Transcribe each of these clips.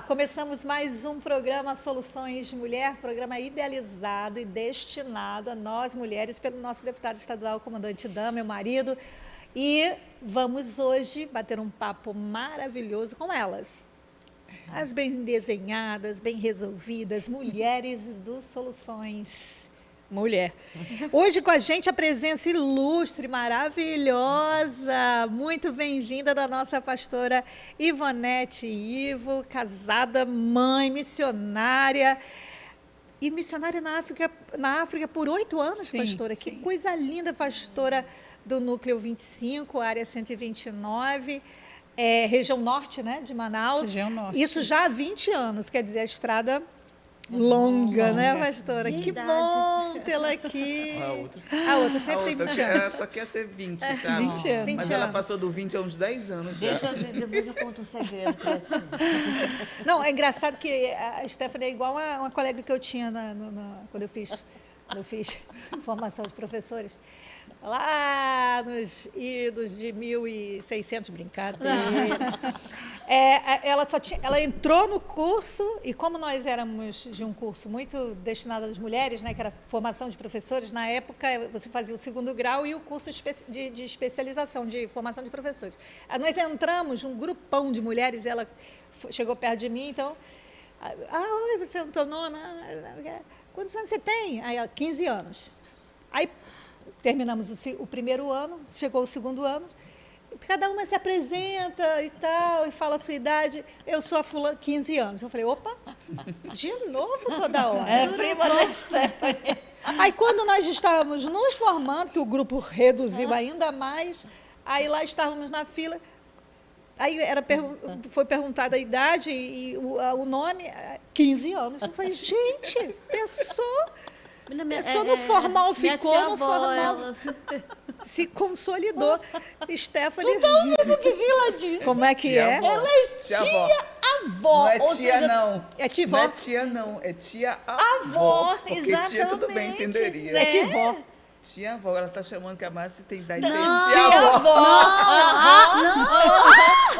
Começamos mais um programa Soluções Mulher, programa idealizado e destinado a nós mulheres pelo nosso deputado estadual, comandante Dan, meu marido. E vamos hoje bater um papo maravilhoso com elas. As bem desenhadas, bem resolvidas, mulheres do Soluções Mulher. Hoje com a gente a presença ilustre, maravilhosa, muito bem-vinda da nossa pastora Ivonete Ivo, casada, mãe, missionária. E missionária na África por 8 anos, sim, pastora. Sim. Que coisa linda, pastora do Núcleo 25, área 129, região norte, né, de Manaus. Região norte. Isso já há 20 anos, quer dizer, a estrada longa, né, pastora? Que bom tê-la aqui. A outra sempre tem 20 anos. Ela só quer ser 20, sabe? 20 anos. Mas ela passou do 20 a uns 10 anos já. Depois eu conto um segredo pra ti. Não, é engraçado que a Stephanie é igual a uma colega que eu tinha quando eu fiz formação de professores. Lá nos idos de 1600, brincadeira. Ela entrou no curso, e como nós éramos de um curso muito destinado às mulheres, né, que era formação de professores, na época você fazia o 2º grau e o curso de especialização, de formação de professores. Nós entramos num grupão de mulheres, ela chegou perto de mim, então... oi, você é o teu nome? Quantos anos você tem? Aí, 15 anos. Aí, terminamos o primeiro ano, chegou o 2º ano, cada uma se apresenta e tal, e fala a sua idade. Eu sou a fulana, 15 anos. Eu falei, opa, de novo toda hora. É prima da Stephanie. Aí, quando nós estávamos nos formando, que o grupo reduziu ainda mais, aí lá estávamos na fila, aí foi perguntada a idade e o nome, 15 anos. Eu falei, gente, pessoa no formal ficou, no formal se consolidou. Stephanie... Tu tá ouvindo o que ela disse? Como é que é? Ela é tia-avó. Não é tia, não. É tivó. Não é tia, não. É tia-avó. Porque exatamente. tia tudo bem, entenderia. É tivó. Tia-avó, ela tá chamando que a Márcia tem idade de Não, ser tia-avó. Não.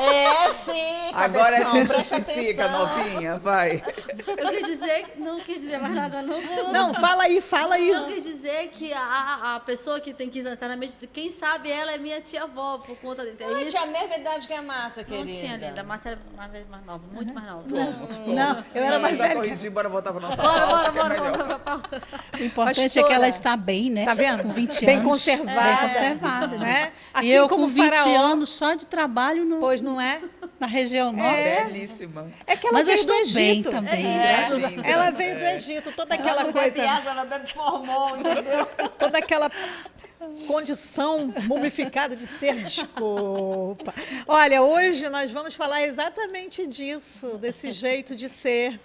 É sim. Agora cabeção, você presta justifica, atenção. novinha, vai. Eu quis dizer, não quis dizer mais nada, não. Não, fala aí. Eu quis dizer que a pessoa que tem que estar na mente, quem sabe ela é minha tia-avó, por conta de... Ela tinha a mesma idade que a Márcia, Não querida. tinha, linda. A Márcia era uma vez mais nova, muito mais nova. Não, eu era mais Já velha. corrigi, bora voltar pra nossa pauta, Bora que é melhor. pra pauta. O importante Pastora, é que ela está bem, né? Tá vendo? Com 20 Bem anos. conservada. Bem conservada, né? gente. Assim e eu como com 20 Faraó. anos só de trabalho Pois não é? na região norte. Belíssima. É que ela Mas eu veio do estou bem Egito. também. Linda. Ela veio do Egito, toda aquela Ela coisa, bebe água, ela bebe formol, entendeu? toda aquela condição mumificada de ser desculpa. Olha, hoje nós vamos falar exatamente disso, desse jeito de ser.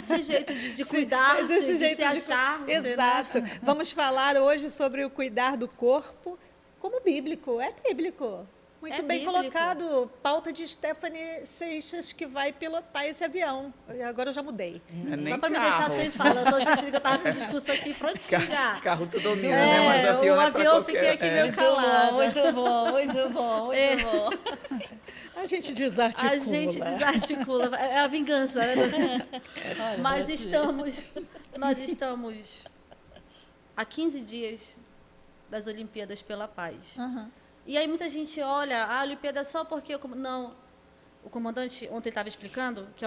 Desse jeito de cuidar, Desse de jeito se achar. Exato. Né? Vamos falar hoje sobre o cuidar do corpo como bíblico. É bíblico. Muito É bem bíblico. colocado. Pauta de Stephanie Seixas, que vai pilotar esse avião. Agora eu já mudei. Nem Só pra me deixar carro. sem fala. Eu tô sentindo que eu tava com o discurso aqui prontinha. Carro tu domina, né? Mas avião o é pra avião eu qualquer... fiquei aqui meio calada. Muito bom. A gente desarticula. A gente desarticula. É a vingança, né? Mas nós estamos há 15 dias das Olimpíadas pela Paz. Aham. E aí muita gente olha, a Olimpíada só porque... Não, o comandante ontem estava explicando que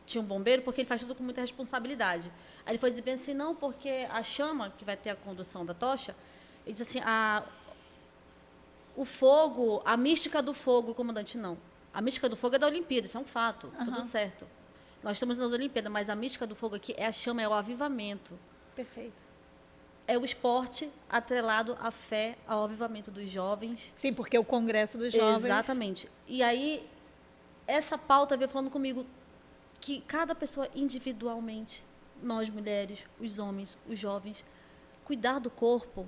tinha um bombeiro, porque ele faz tudo com muita responsabilidade. Aí ele foi dizer bem assim, não, porque a chama, que vai ter a condução da tocha, ele disse assim, o fogo, a mística do fogo, o comandante, não. A mística do fogo é da Olimpíada, isso é um fato, tudo certo. Nós estamos nas Olimpíadas, mas a mística do fogo aqui é a chama, é o avivamento. Perfeito. É o esporte atrelado à fé, ao avivamento dos jovens. Sim, porque é o Congresso dos Jovens. Exatamente. E aí, essa pauta veio falando comigo que cada pessoa individualmente, nós mulheres, os homens, os jovens, cuidar do corpo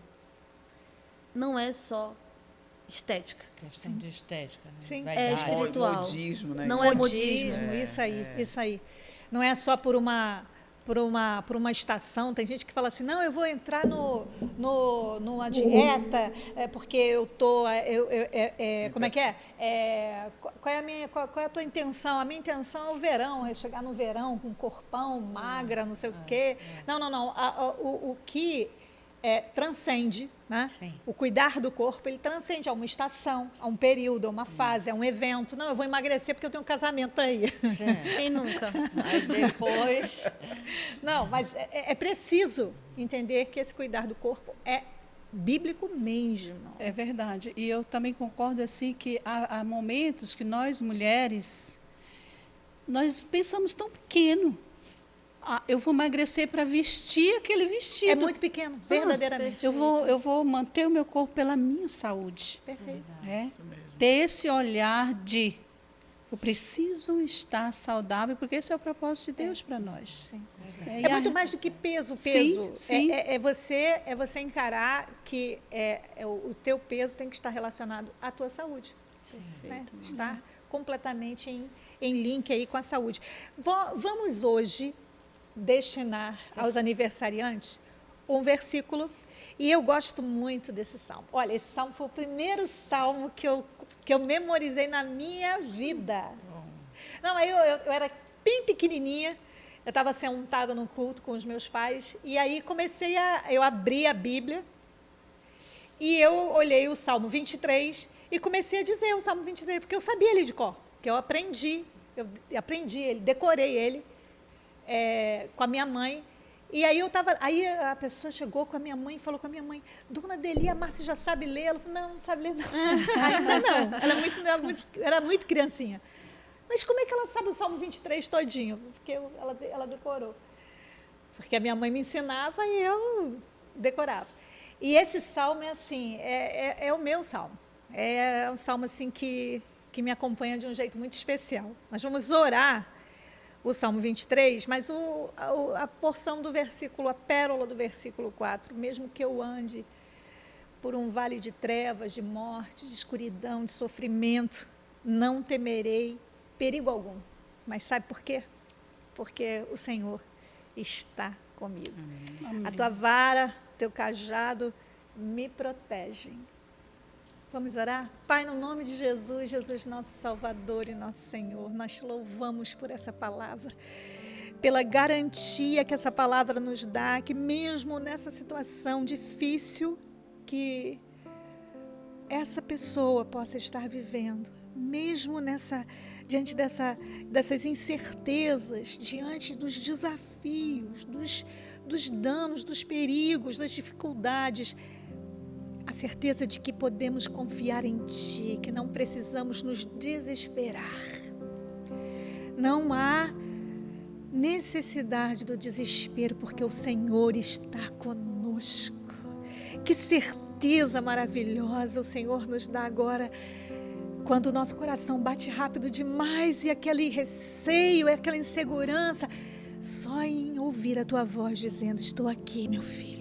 não é só estética. Questão de estética, né? Sim. É espiritual. Modismo, né? Não é Modismo, modismo. isso aí. Não é só por por uma estação. Tem gente que fala assim, não, eu vou entrar numa dieta, porque eu tô... como é que é? Qual é a tua intenção? A minha intenção é o verão, é chegar no verão com corpão, magra, não sei o quê. Não. O que transcende, né? Sim. O cuidar do corpo, ele transcende a uma estação, a um período, a uma fase, a um evento. Não, eu vou emagrecer porque eu tenho um casamento para ir. Quem nunca? Aí depois. Não, mas é preciso entender que esse cuidar do corpo é bíblico mesmo. É verdade. E eu também concordo assim que há momentos que nós mulheres nós pensamos tão pequeno. Eu vou emagrecer para vestir aquele vestido. É muito pequeno, verdadeiramente. Eu vou manter o meu corpo pela minha saúde. Perfeito. Isso mesmo. Ter esse olhar de eu preciso estar saudável, porque esse é o propósito de Deus para nós. Sim. E É muito mais do que peso. Sim, sim. É você encarar que o teu peso tem que estar relacionado à tua saúde. Né? Estar completamente em link aí com a saúde. Vamos hoje destinar aos aniversariantes um versículo, e eu gosto muito desse salmo. Olha, esse salmo foi o primeiro salmo que eu memorizei na minha vida. Não, aí eu era bem pequenininha, eu estava sentada no culto com os meus pais, e aí eu abri a Bíblia, e eu olhei o Salmo 23, e comecei a dizer o Salmo 23, porque eu sabia ele de cor, que eu aprendi ele, decorei ele, com a minha mãe. E aí aí a pessoa chegou com a minha mãe e falou com a minha mãe, Dona Deli, a Márcia já sabe ler? Ela falou, não sabe ler não. Ainda não, ela era muito criancinha. Mas como é que ela sabe o Salmo 23 todinho? Porque ela decorou. Porque a minha mãe me ensinava e eu decorava. E esse salmo é assim, é o meu salmo. É um salmo assim que me acompanha de um jeito muito especial. Nós vamos orar o Salmo 23, mas a porção do versículo, a pérola do versículo 4, mesmo que eu ande por um vale de trevas, de morte, de escuridão, de sofrimento, não temerei perigo algum. Mas sabe por quê? Porque o Senhor está comigo. Amém. A tua vara, teu cajado me protegem. Vamos orar? Pai, no nome de Jesus, Jesus nosso Salvador e nosso Senhor, nós te louvamos por essa palavra, pela garantia que essa palavra nos dá, que mesmo nessa situação difícil que essa pessoa possa estar vivendo, mesmo diante dessas incertezas, diante dos desafios, dos danos, dos perigos, das dificuldades, a certeza de que podemos confiar em Ti, que não precisamos nos desesperar. Não há necessidade do desespero, porque o Senhor está conosco. Que certeza maravilhosa o Senhor nos dá agora, quando o nosso coração bate rápido demais e aquele receio, aquela insegurança, só em ouvir a Tua voz dizendo, estou aqui, meu filho.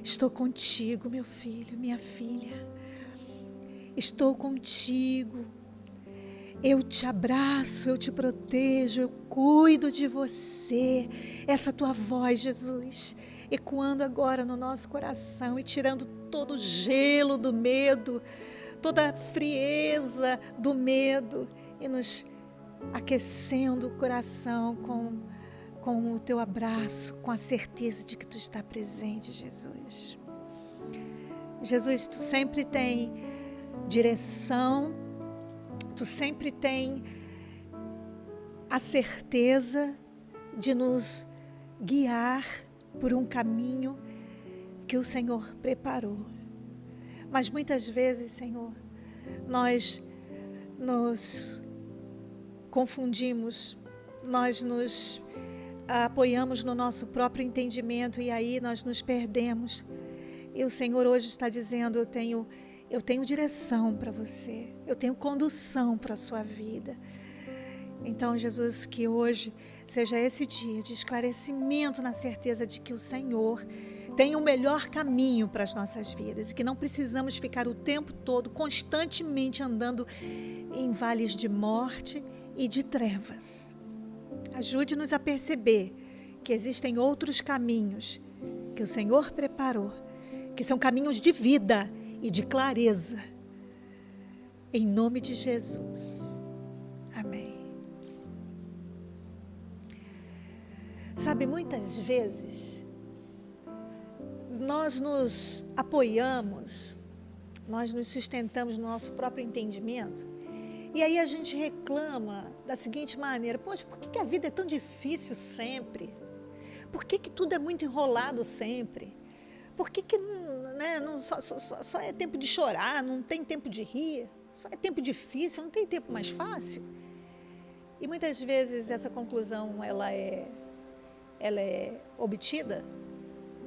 Estou contigo, meu filho, minha filha. Estou contigo. Eu te abraço, eu te protejo, eu cuido de você. Essa tua voz, Jesus, ecoando agora no nosso coração e tirando todo o gelo do medo, toda a frieza do medo e nos aquecendo o coração com o teu abraço, com a certeza de que tu está presente, Jesus. Jesus, tu sempre tem direção, tu sempre tem a certeza de nos guiar por um caminho que o Senhor preparou. Mas muitas vezes, Senhor, nós nos confundimos, nós nos apoiamos no nosso próprio entendimento e aí nós nos perdemos. E o Senhor hoje está dizendo, eu tenho direção para você, eu tenho condução para a sua vida. Então, Jesus, que hoje seja esse dia de esclarecimento na certeza de que o Senhor tem o melhor caminho para as nossas vidas e que não precisamos ficar o tempo todo, constantemente andando em vales de morte e de trevas. Ajude-nos a perceber que existem outros caminhos que o Senhor preparou, que são caminhos de vida e de clareza. Em nome de Jesus. Amém. Sabe, muitas vezes nós nos apoiamos, nós nos sustentamos no nosso próprio entendimento, e aí a gente reclama da seguinte maneira: poxa, por que a vida é tão difícil sempre? Por que tudo é muito enrolado sempre? Por que só é tempo de chorar, não tem tempo de rir? Só é tempo difícil, não tem tempo mais fácil? E muitas vezes essa conclusão ela é obtida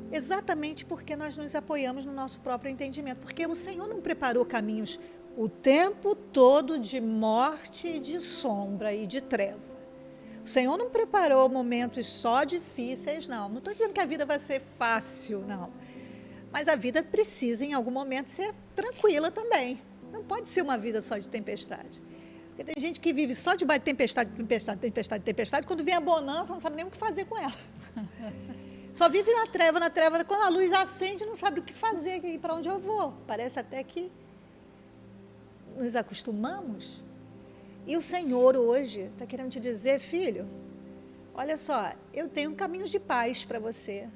exatamente porque nós nos apoiamos no nosso próprio entendimento, porque o Senhor não preparou caminhos o tempo todo de morte, de sombra e de treva. O Senhor não preparou momentos só difíceis, não. Não estou dizendo que a vida vai ser fácil, não. Mas a vida precisa, em algum momento, ser tranquila também. Não pode ser uma vida só de tempestade. Porque tem gente que vive só debaixo de tempestade, tempestade, tempestade, tempestade. Quando vem a bonança, não sabe nem o que fazer com ela. Só vive na treva, na treva. Quando a luz acende, não sabe o que fazer e para onde eu vou. Parece até que nos acostumamos. E o Senhor hoje está querendo te dizer: filho, olha só, eu tenho caminhos de paz para você.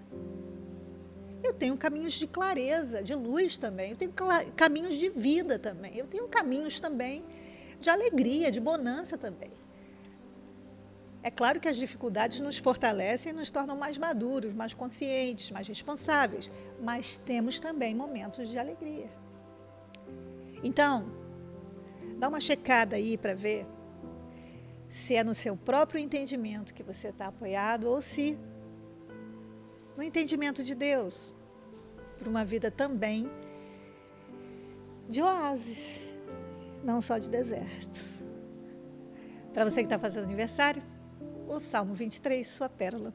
Eu tenho caminhos de clareza, de luz também. Eu tenho caminhos de vida também. Eu tenho caminhos também de alegria, de bonança também. É claro que as dificuldades nos fortalecem e nos tornam mais maduros, mais conscientes, mais responsáveis. Mas temos também momentos de alegria. Então, dá uma checada aí para ver se é no seu próprio entendimento que você está apoiado ou se no entendimento de Deus, por uma vida também de oásis, não só de deserto. Para você que está fazendo aniversário, o Salmo 23, sua pérola.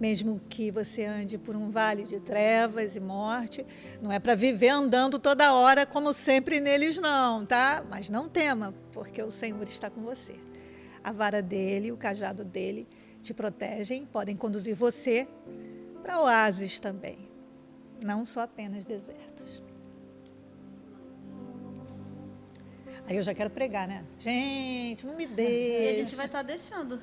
Mesmo que você ande por um vale de trevas e morte, não é para viver andando toda hora como sempre neles não, tá? Mas não tema, porque o Senhor está com você. A vara dele, o cajado dele te protegem, podem conduzir você para oásis também, não só apenas desertos. Aí eu já quero pregar, né? Gente, não me deixe. E a gente vai estar deixando.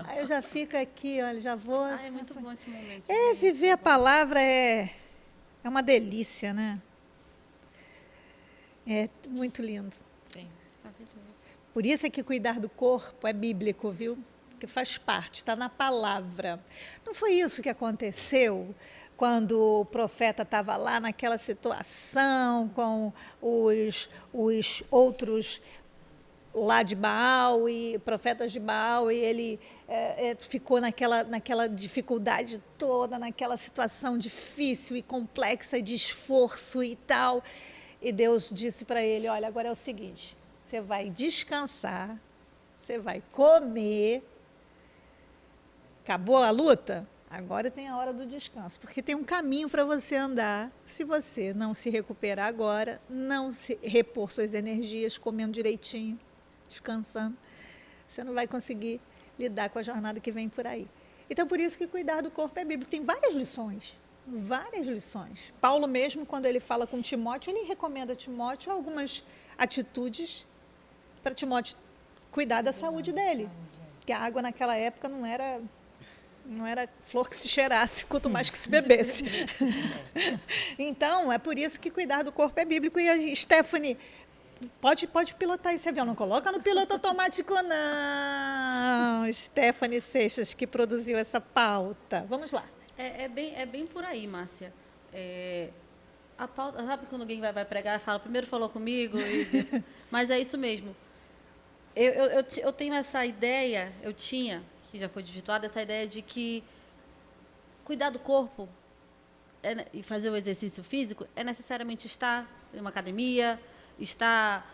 Aí eu já fico aqui, olha, já vou... É muito bom esse momento. Viver a palavra é uma delícia, né? É muito lindo. Sim. Maravilhoso. Por isso é que cuidar do corpo é bíblico, viu? Porque faz parte, está na palavra. Não foi isso que aconteceu quando o profeta estava lá naquela situação com os outros lá de Baal e profetas de Baal, e ele ficou naquela dificuldade toda, naquela situação difícil e complexa de esforço e tal. E Deus disse para ele: olha, agora é o seguinte, você vai descansar, você vai comer, acabou a luta? Agora tem a hora do descanso, porque tem um caminho para você andar. Se você não se recuperar agora, não se repor suas energias, comendo direitinho, descansando, você não vai conseguir lidar com a jornada que vem por aí. Então, por isso que cuidar do corpo é bíblico. Tem várias lições, várias lições. Paulo mesmo, quando ele fala com Timóteo, ele recomenda a Timóteo algumas atitudes para Timóteo cuidar da saúde dele. Porque a água naquela época não era flor que se cheirasse, quanto mais que se bebesse. Então, é por isso que cuidar do corpo é bíblico. E a Stephanie, pode pilotar esse avião, não coloca no piloto automático, não. Stephanie Seixas, que produziu essa pauta. Vamos lá. É bem por aí, Márcia. A pauta, sabe quando alguém vai pregar e fala, primeiro falou comigo, mas é isso mesmo. Eu tenho essa ideia, que já foi desvirtuada, essa ideia de que cuidar do corpo e fazer o exercício físico é necessariamente estar em uma academia, estar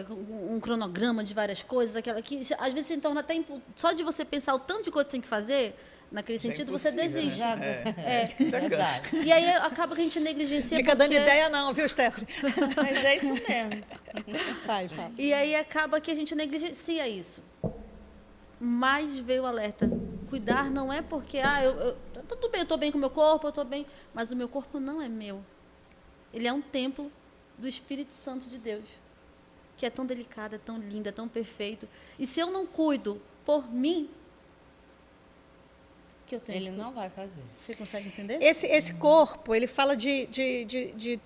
com um cronograma de várias coisas, aquela que às vezes se torna até só de você pensar o tanto de coisa que tem que fazer, naquele sentido, você desiste. Né? Verdade. E aí acaba que a gente negligencia. Fica dando ideia não, viu, Stephanie? Mas é isso mesmo. Fala. E aí acaba que a gente negligencia isso. Mas veio o alerta. cuidar não é porque, tudo bem, eu estou bem com o meu corpo, eu estou bem, mas o meu corpo não é meu. Ele é um templo do Espírito Santo de Deus, que é tão delicado, é tão lindo, é tão perfeito. E se eu não cuido por mim, o que eu tenho? Ele não vai fazer. Você consegue entender? Esse corpo, ele fala de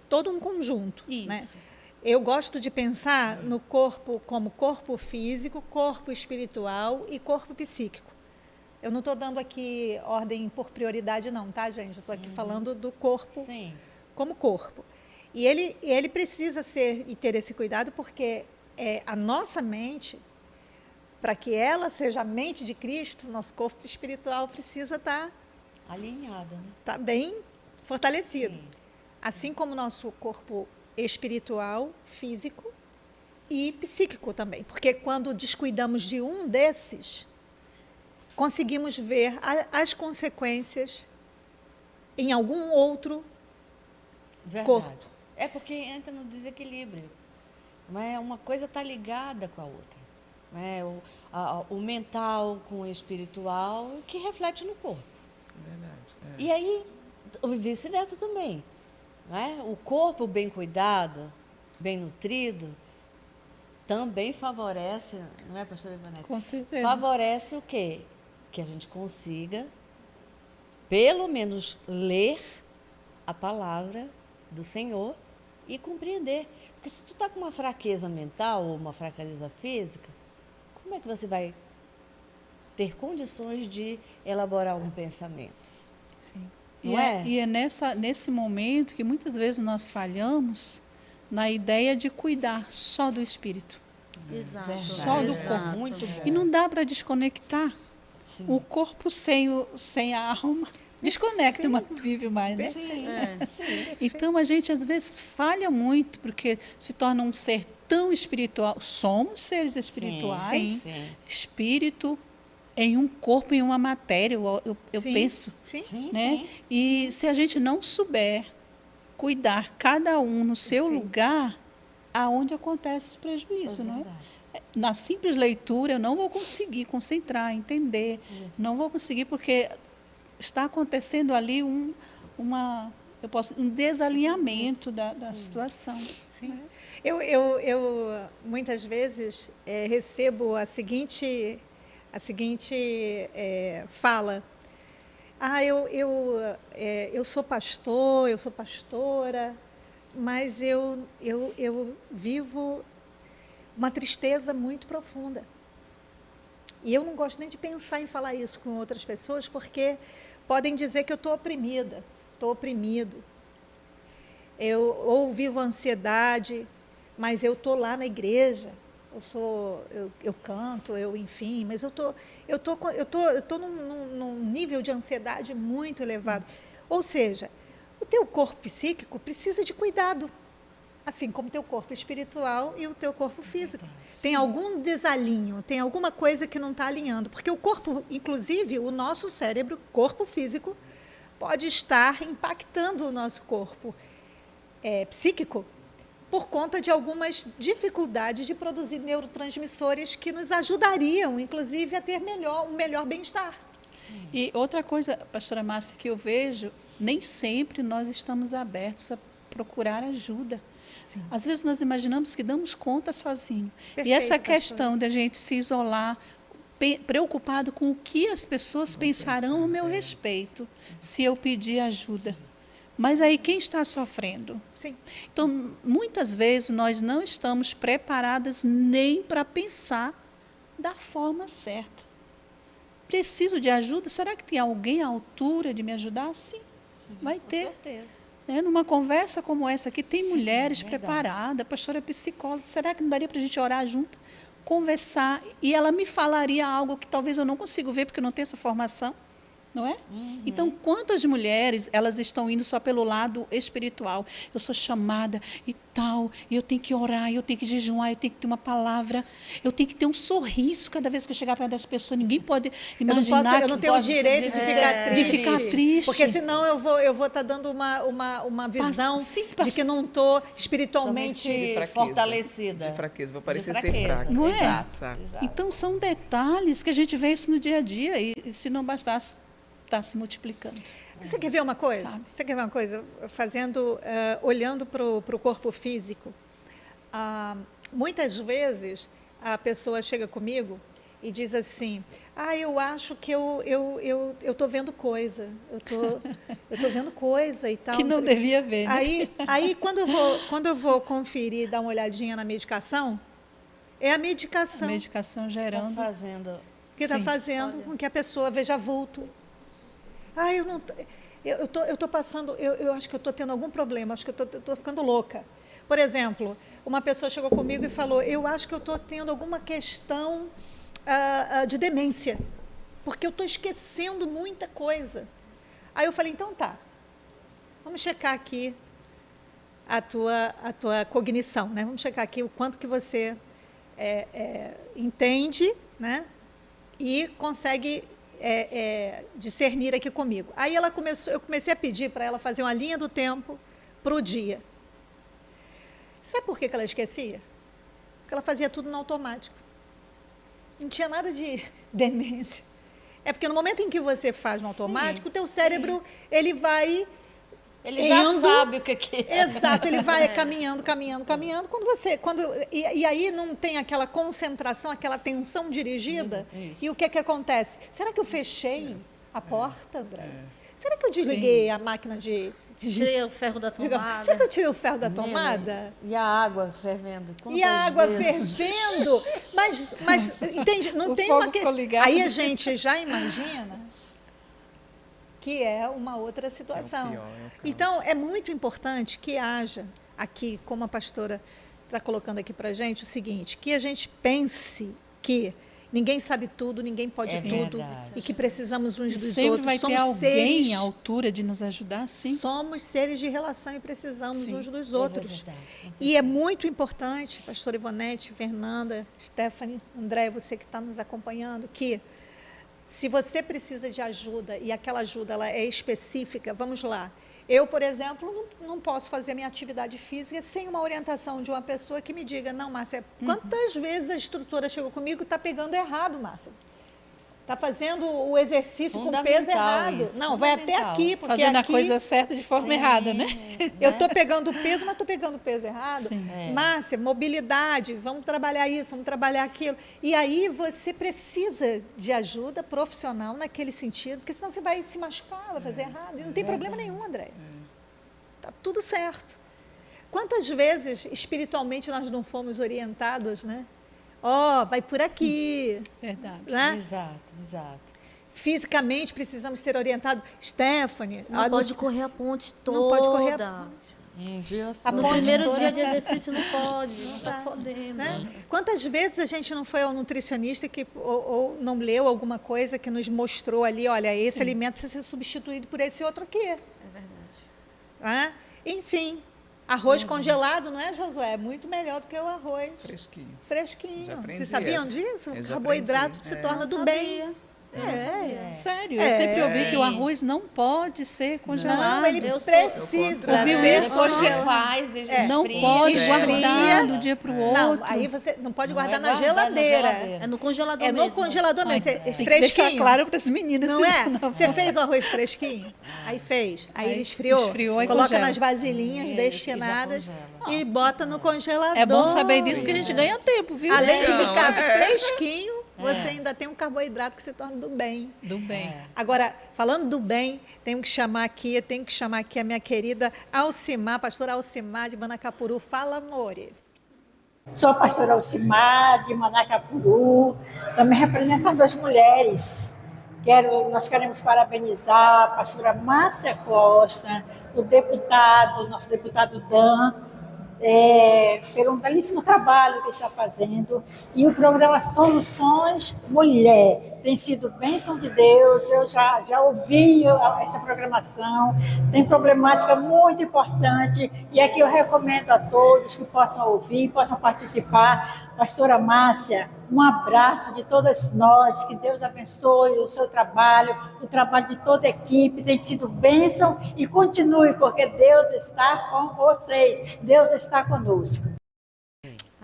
todo um conjunto. Isso. Né? Eu gosto de pensar no corpo como corpo físico, corpo espiritual e corpo psíquico. Eu não estou dando aqui ordem por prioridade, não, tá, gente? Eu estou aqui falando do corpo Sim. como corpo. E ele precisa ser e ter esse cuidado porque a nossa mente, para que ela seja a mente de Cristo, nosso corpo espiritual precisa estar Alinhada, né? bem fortalecido. Sim. Assim como o nosso corpo espiritual, físico e psíquico também. Porque quando descuidamos de um desses, conseguimos ver as consequências em algum outro Verdade. corpo. É porque entra no desequilíbrio. Não é? Uma coisa está ligada com a outra. Não é? O mental com o espiritual, que reflete no corpo. Verdade. E aí, o vice-versa também. Não é? O corpo bem cuidado, bem nutrido, também favorece, não é, pastora Ivonete? Com certeza. Favorece o quê? Que a gente consiga, pelo menos, ler a palavra do Senhor e compreender. Porque se tu está com uma fraqueza mental ou uma fraqueza física, como é que você vai ter condições de elaborar um pensamento? Sim. Não é? E é nesse momento que muitas vezes nós falhamos na ideia de cuidar só do espírito. Exato. Só do Exato. corpo. Muito bom. E não dá para desconectar. Sim. O corpo sem a alma desconecta, mas não vive mais. Né? Sim, sim. Então a gente às vezes falha muito, porque se torna um ser tão espiritual. Somos seres espirituais, Sim. espírito em um corpo, em uma matéria, eu Sim. penso. Sim. Sim, Né? sim. E se a gente não souber cuidar cada um no seu lugar, aonde acontece os prejuízos, não é? verdade. Na simples leitura eu não vou conseguir concentrar, entender, não vou conseguir porque está acontecendo ali um desalinhamento da situação. Sim. Eu muitas vezes recebo a seguinte fala. Eu sou pastor, eu sou pastora, mas eu vivo uma tristeza muito profunda. E eu não gosto nem de pensar em falar isso com outras pessoas, porque podem dizer que eu estou oprimida, estou oprimido. Ou vivo ansiedade, mas eu estou lá na igreja, eu canto, enfim, mas eu tô num nível de ansiedade muito elevado. Ou seja, o teu corpo psíquico precisa de cuidado, assim como o teu corpo espiritual e o teu corpo físico. Tem algum desalinho, tem alguma coisa que não está alinhando, porque o corpo, inclusive o nosso cérebro, corpo físico, pode estar impactando o nosso corpo psíquico por conta de algumas dificuldades de produzir neurotransmissores que nos ajudariam, inclusive, a ter um melhor bem-estar. E outra coisa, pastora Márcia, que eu vejo, nem sempre nós estamos abertos a procurar ajuda. Sim. Às vezes nós imaginamos que damos conta sozinho. Perfeito, E essa pastora. questão da gente se isolar, preocupado com o que as pessoas pensarão a meu respeito, se eu pedir ajuda. Mas aí quem está sofrendo? Sim. Então, muitas vezes nós não estamos preparadas nem para pensar da forma certa. Preciso de ajuda? Será que tem alguém à altura de me ajudar? Sim, vai ter. Com certeza. Né? Numa conversa como essa aqui, tem mulheres verdade. preparadas, a pastora é psicóloga. Será que não daria para a gente orar junto, conversar, e ela me falaria algo que talvez eu não consiga ver, porque eu não tenho essa formação? não é? Então, quantas mulheres, elas estão indo só pelo lado espiritual? Eu sou chamada e tal, e eu tenho que orar, eu tenho que jejuar, eu tenho que ter uma palavra, eu tenho que ter um sorriso cada vez que eu chegar perto das pessoas. Ninguém pode imaginar eu não que tenho o pode direito de ficar de triste. ficar triste. Porque senão eu vou estar dando uma visão sim, de que não estou Totalmente espiritualmente... De fraqueza. fortalecida. De fraqueza, vou parecer De ser fraqueza. fraca. Não é? Exato, Saco. exato. Então, são detalhes que a gente vê isso no dia a dia, e se não bastasse, está se multiplicando. Você quer ver uma coisa? Sabe? Você quer ver uma coisa? Olhando para o corpo físico, muitas vezes a pessoa chega comigo e diz assim: eu acho que eu estou vendo coisa, eu tô vendo coisa e tal. Que não devia ver, né? Aí quando eu vou conferir, dar uma olhadinha na medicação, é a medicação Medicação Tá gerando. fazendo. que está Sim. fazendo com que a pessoa veja vulto. Eu não. Eu tô passando. Eu acho que eu estou tendo algum problema. Acho que eu tô ficando louca. Por exemplo, uma pessoa chegou comigo e falou: eu acho que eu estou tendo alguma questão de demência, porque eu estou esquecendo muita coisa. Aí eu falei: então tá. Vamos checar aqui a tua cognição, né? Vamos checar aqui o quanto que você entende, né? E consegue discernir aqui comigo. Aí eu comecei a pedir para ela fazer uma linha do tempo para o dia. Sabe por que ela esquecia? Porque ela fazia tudo no automático. Não tinha nada de demência. É porque no momento em que você faz no automático, o teu cérebro, ele vai... Ele já sabe o que é. Exato, ele vai caminhando. E aí não tem aquela concentração, aquela atenção dirigida. Isso. E o que acontece? Será que eu fechei a porta, André? Será que eu desliguei a máquina de... Tirei o ferro da tomada. Será que eu tirei o ferro da tomada? E a água fervendo. E a água vezes? fervendo. Mas entende? Não O tem fogo uma ficou questão. ligado. Aí a gente já imagina que é uma outra situação. pior, é o caos. Então, é muito importante que haja aqui, como a pastora está colocando aqui para a gente, o seguinte, que a gente pense que ninguém sabe tudo, ninguém pode É tudo, verdade. e que precisamos uns E dos sempre outros. vai ter Somos alguém seres, à altura de nos ajudar, sim. somos seres de relação e precisamos Sim, uns dos É outros. verdade, com certeza. E é muito importante, pastora Ivonete, Fernanda, Stephanie, André, você que está nos acompanhando, que se você precisa de ajuda e aquela ajuda ela é específica, vamos lá. Eu, por exemplo, não posso fazer a minha atividade física sem uma orientação de uma pessoa que me diga: não, Márcia, quantas vezes a instrutora chegou comigo e está pegando errado, Márcia? Está fazendo o exercício com peso Fundamental errado. isso, Não, vai até fundamental. aqui, porque Fazendo aqui a coisa certa de forma errada, né? eu estou pegando peso, mas estou pegando peso errado. Sim. Márcia, mobilidade, vamos trabalhar isso, vamos trabalhar aquilo. E aí você precisa de ajuda profissional naquele sentido, porque senão você vai se machucar, vai fazer errado. E não tem problema nenhum, André. Está tudo certo. Quantas vezes, espiritualmente, nós não fomos orientados, né? Vai por aqui. Verdade. Né? Exato. Fisicamente, precisamos ser orientados. Stephanie... Não pode correr a ponte toda. Não pode correr a Um dia A só. No ponte primeiro toda. dia de exercício não pode, não está dá, podendo. né? Quantas vezes a gente não foi ao nutricionista ou não leu alguma coisa que nos mostrou ali, olha, esse alimento precisa ser substituído por esse outro aqui. É verdade. Enfim, arroz congelado, não é, Josué? É muito melhor do que o arroz Fresquinho. fresquinho. Já aprendi Vocês sabiam essa. disso? Eu já Carboidrato aprendi. se É. torna Não do sabia. bem. Sério, eu sempre ouvi que o arroz não pode ser congelado. Não, ele Eu precisa Ouviu ser isso? Depois que congelado. faz, ele Não esfria. pode esfria. guardar do dia para o Não, outro. aí você não pode Não guardar é na guardar na geladeira. geladeira. É no congelador É no mesmo. congelador mesmo, Tem que fresquinho. deixar claro para as meninas. Não é? senão Você fez o arroz fresquinho? Aí fez. Aí ele esfriou. esfriou e Coloca congela. nas vasilhinhas Isso, destinadas já congela. e bota no congelador. É bom saber disso que a gente ganha tempo, viu? Além de Não, ficar é. fresquinho, você ainda tem um carboidrato que se torna do bem. Do bem. Agora, falando do bem, tenho que chamar aqui a minha querida Alcimar, pastora Alcimar de Manacapuru. Fala, amore. Sou a pastora Alcimar, de Manacapuru, também representando as mulheres. Nós queremos parabenizar a pastora Márcia Costa, nosso deputado Dan, pelo um belíssimo trabalho que está fazendo. E o programa Soluções Mulher tem sido bênção de Deus. Eu já ouvi essa programação, tem problemática muito importante, e aqui eu recomendo a todos que possam ouvir, possam participar. Pastora Márcia, um abraço de todas nós, que Deus abençoe o seu trabalho, o trabalho de toda a equipe, tem sido bênção, e continue, porque Deus está com vocês, Deus está conosco.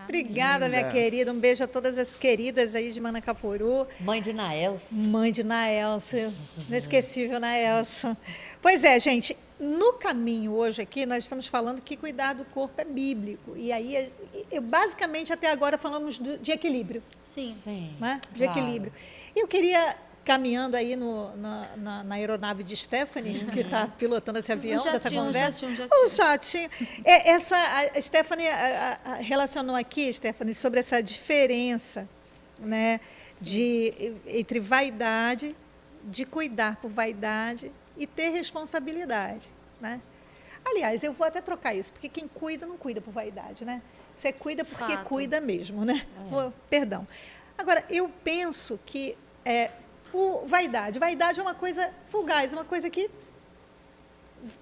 Obrigada, minha Linda. querida. Um beijo a todas as queridas aí de Manacapuru. Mãe de Naelce. Mãe de Naelce, inesquecível Naelce. Pois é, gente, no caminho hoje aqui, nós estamos falando que cuidar do corpo é bíblico. E aí, basicamente, até agora falamos de equilíbrio, Sim. Sim. né? De claro. equilíbrio. E eu queria, caminhando aí na aeronave de Stephanie, que está pilotando esse avião, dessa conversa. Um O jatinho. A Stephanie relacionou aqui, Stephanie, sobre essa diferença, né, entre vaidade, de cuidar por vaidade e ter responsabilidade, né? Aliás, eu vou até trocar isso, porque quem cuida não cuida por vaidade, né? Você cuida porque Fato. cuida mesmo, né? Perdão. Agora, eu penso que vaidade é uma coisa fugaz, uma coisa que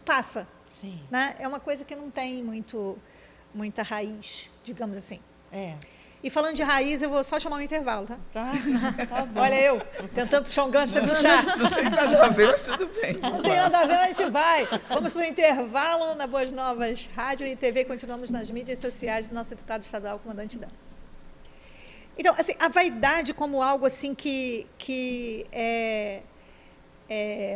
passa, Sim. né? É uma coisa que não tem muita raiz, digamos assim. É. E falando de raiz, eu vou só chamar um intervalo, tá? Tá bom. Olha eu, tentando puxar um gancho, você puxar. Não tem nada a ver, mas tudo bem. Não tem nada a ver, mas a gente vai. Vamos para o intervalo na Boas Novas Rádio e TV. Continuamos nas mídias sociais do nosso deputado estadual, comandante Dan. Então, assim, a vaidade como algo assim que é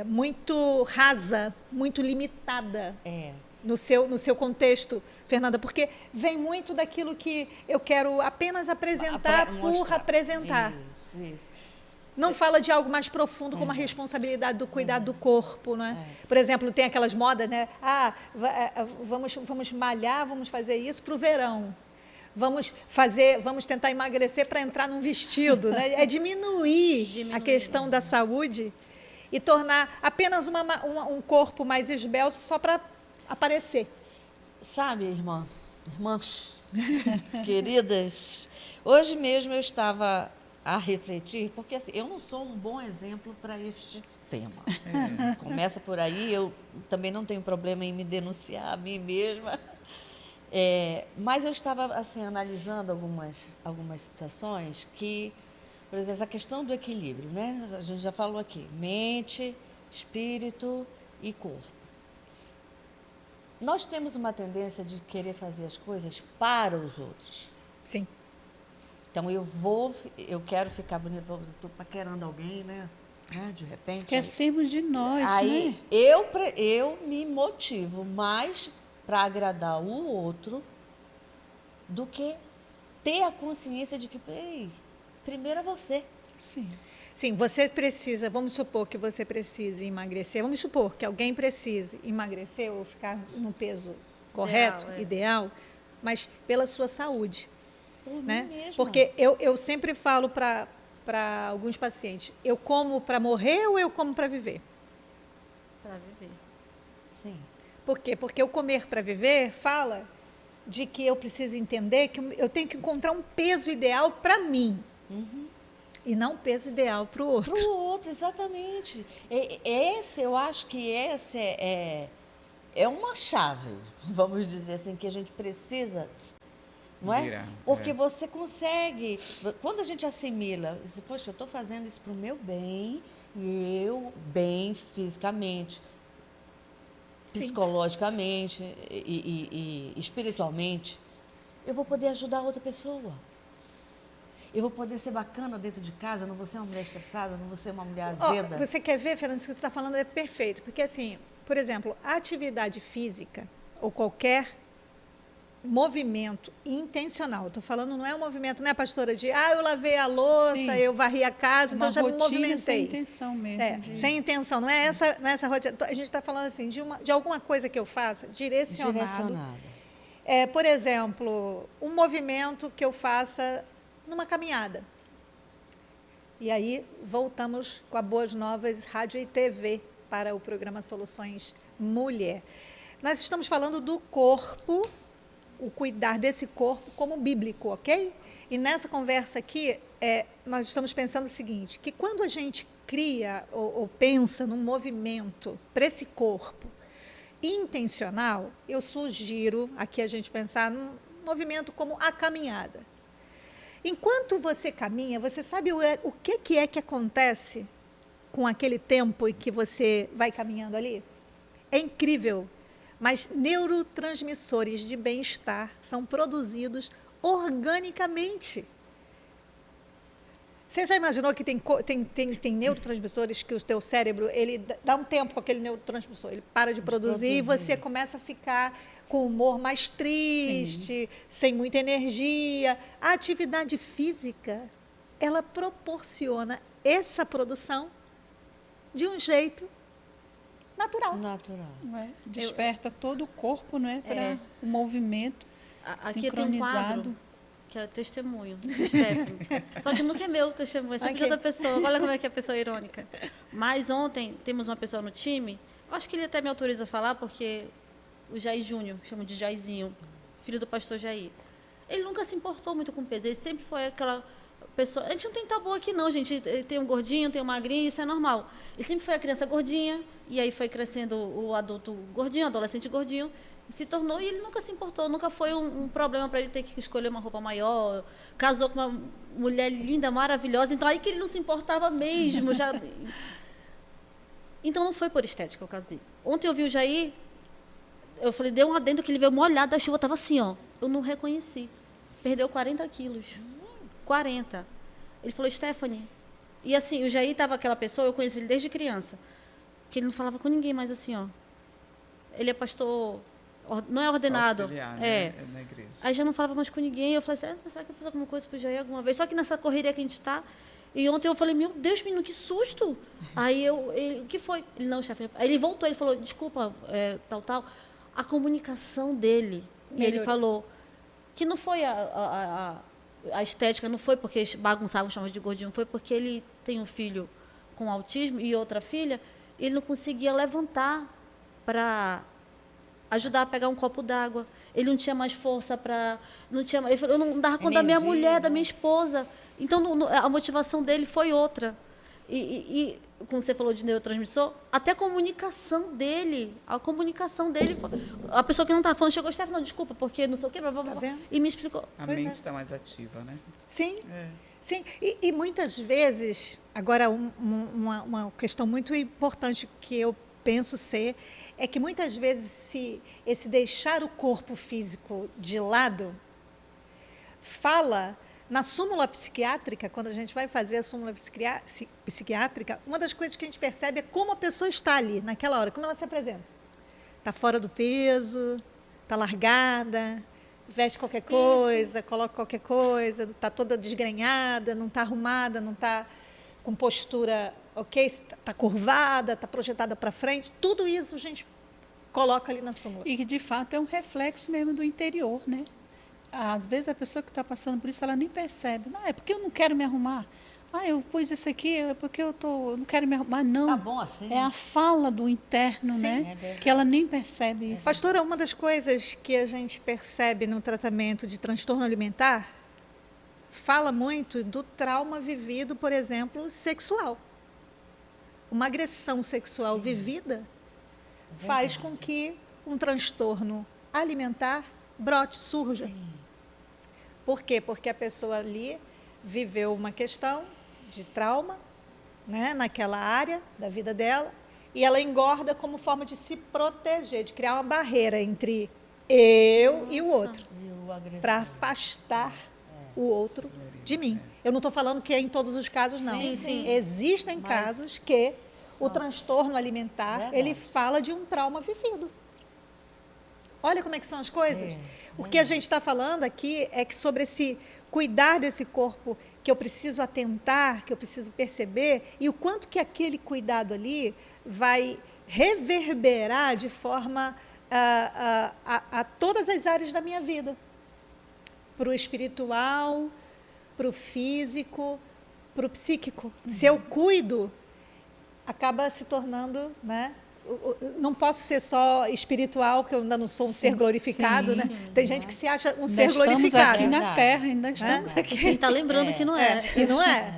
muito rasa, muito limitada É. no seu contexto, Fernanda, porque vem muito daquilo que eu quero apenas apresentar por Mostrar. apresentar. Isso. Não fala de algo mais profundo, como a responsabilidade do cuidado do corpo, né? Por exemplo, tem aquelas modas, né? Vamos malhar, vamos fazer isso para o verão. Vamos tentar emagrecer para entrar num vestido, né? É diminuir a questão da saúde e tornar apenas um corpo mais esbelto só para aparecer. Sabe, irmãs queridas, hoje mesmo eu estava a refletir, porque assim, eu não sou um bom exemplo para este tema. Começa por aí, eu também não tenho problema em me denunciar a mim mesma. Mas eu estava assim, analisando algumas situações que, por exemplo, essa questão do equilíbrio, né? A gente já falou aqui, mente, espírito e corpo. Nós temos uma tendência de querer fazer as coisas para os outros. Sim. Então, eu quero ficar bonita, estou paquerando alguém, né? De repente. Esquecemos de nós, Aí né? eu me motivo mais para agradar o outro do que ter a consciência de que, ei, primeiro é você. Sim. Sim, você precisa, vamos supor que você precise emagrecer, vamos supor que alguém precise emagrecer ou ficar no peso correto, ideal, mas pela sua saúde. Por Né? mim mesma. Porque eu sempre falo para alguns pacientes, eu como para morrer ou eu como para viver? Para viver. Sim. Por quê? Porque o comer para viver fala de que eu preciso entender que eu tenho que encontrar um peso ideal para mim. E não um peso ideal para o outro. Para o outro, exatamente. Eu acho que essa é uma chave, vamos dizer assim, que a gente precisa, não é? Virar, Porque você consegue, quando a gente assimila, diz, poxa, eu estou fazendo isso para o meu bem, e eu bem fisicamente, psicologicamente e espiritualmente, eu vou poder ajudar outra pessoa. Eu vou poder ser bacana dentro de casa, eu não vou ser uma mulher estressada, eu não vou ser uma mulher azeda. Você quer ver, Fernanda, isso que você está falando é perfeito. Porque, assim, por exemplo, a atividade física ou qualquer movimento intencional, estou falando, não é um movimento, né, pastora, de eu lavei a louça, Sim. eu varri a casa, então Uma já me rotina movimentei. sem intenção mesmo. Sem intenção, não é essa rotina. A gente está falando assim, de alguma coisa que eu faça direcionado. Por exemplo, um movimento que eu faça numa caminhada. E aí voltamos com a Boas Novas Rádio e TV para o programa Soluções Mulher. Nós estamos falando do corpo, o cuidar desse corpo como bíblico, ok? E nessa conversa aqui, nós estamos pensando o seguinte, que quando a gente cria ou pensa num movimento para esse corpo intencional, eu sugiro aqui a gente pensar num movimento como a caminhada. Enquanto você caminha, você sabe o que é que acontece com aquele tempo em que você vai caminhando ali? É incrível, mas neurotransmissores de bem-estar são produzidos organicamente. Você já imaginou que tem neurotransmissores que o teu cérebro, ele dá um tempo com aquele neurotransmissor, ele para de produzir e você começa a ficar com o humor mais triste, sem muita energia. A atividade física, ela proporciona essa produção de um jeito natural. Não é? Desperta todo o corpo, não é? Para o movimento Aqui tem um quadro que é o testemunho do Stephanie. Só que nunca é meu testemunho, é sempre de outra pessoa. Olha como é que a pessoa é irônica. Mas ontem temos uma pessoa no time, acho que ele até me autoriza a falar, porque o Jair Júnior, chamo de Jairzinho, filho do pastor Jair, ele nunca se importou muito com peso, ele sempre foi aquela pessoa... A gente não tem tabu aqui não, gente, tem um gordinho, tem um magrinho, isso é normal. Ele sempre foi a criança gordinha, e aí foi crescendo o adulto gordinho, adolescente gordinho, e se tornou, e ele nunca se importou, nunca foi um problema para ele ter que escolher uma roupa maior, casou com uma mulher linda, maravilhosa, então aí que ele não se importava mesmo, já... Então não foi por estética o caso dele. Ontem eu vi o Jair, eu falei, deu um adendo que ele veio molhado da chuva, estava assim, ó, eu não reconheci, perdeu 40 quilos, 40. Ele falou, Stephanie, e assim, o Jair estava aquela pessoa, eu conheci ele desde criança, que ele não falava com ninguém mais assim, ó, ele é pastor... Não é ordenado. Auxiliar, né? Na igreja. Aí já não falava mais com ninguém. Eu falei assim, será que eu fiz alguma coisa para o Jair alguma vez? Só que nessa correria que a gente está... E ontem eu falei, meu Deus, menino, que susto. Aí o que foi? Ele, não, chefe. Aí ele voltou, ele falou, desculpa, tal. A comunicação dele. E ele falou que não foi a estética, não foi porque bagunçavam, chamavam de gordinho, foi porque ele tem um filho com autismo e outra filha, ele não conseguia levantar para... ajudar a pegar um copo d'água. Ele não tinha mais força para... Ele falou, eu não dava conta da minha mulher, da minha esposa. Então, a motivação dele foi outra. E como você falou de neurotransmissor, até a comunicação dele, a pessoa que não estava falando chegou, Stephanie, não, desculpa, porque não sei o quê, blá, blá, blá, e me explicou. A mente está mais ativa, né? Sim, sim. E muitas vezes, agora uma questão muito importante que eu penso ser, é que muitas vezes esse deixar o corpo físico de lado fala na súmula psiquiátrica, quando a gente vai fazer a súmula psiquiátrica, uma das coisas que a gente percebe é como a pessoa está ali, naquela hora, como ela se apresenta. Está fora do peso, está largada, veste qualquer coisa, coloca qualquer coisa, está toda desgrenhada, não está arrumada, não está com postura... ok, está curvada, está projetada para frente, tudo isso a gente coloca ali na súmula. E que, de fato, é um reflexo mesmo do interior, né? Às vezes, a pessoa que está passando por isso, ela nem percebe. Não, é porque eu não quero me arrumar. Eu pus isso aqui, é porque eu não quero me arrumar. Não, tá bom assim. É a fala do interno, né? Que ela nem percebe isso. Pastora, uma das coisas que a gente percebe no tratamento de transtorno alimentar fala muito do trauma vivido, por exemplo, sexual. Uma agressão sexual vivida faz com que um transtorno alimentar brote, surja. Por quê? Porque a pessoa ali viveu uma questão de trauma, né, naquela área da vida dela, e ela engorda como forma de se proteger, de criar uma barreira entre eu e o outro, para afastar o outro de mim. Eu não estou falando que é em todos os casos, não. Sim. Existem casos que o transtorno alimentar, ele fala de um trauma vivido. Olha como é que são as coisas. O que a gente está falando aqui é que sobre esse cuidar desse corpo que eu preciso atentar, que eu preciso perceber, e o quanto que aquele cuidado ali vai reverberar de forma a todas as áreas da minha vida. Para o espiritual, para o físico, para o psíquico. Se eu cuido, acaba se tornando, né, não posso ser só espiritual, que eu ainda não sou um Sim, ser glorificado, sim. né? Tem gente que se acha um Ainda ser estamos glorificado. aqui na Verdade. Terra, ainda estamos Tem que estar lembrando que não é. E não é?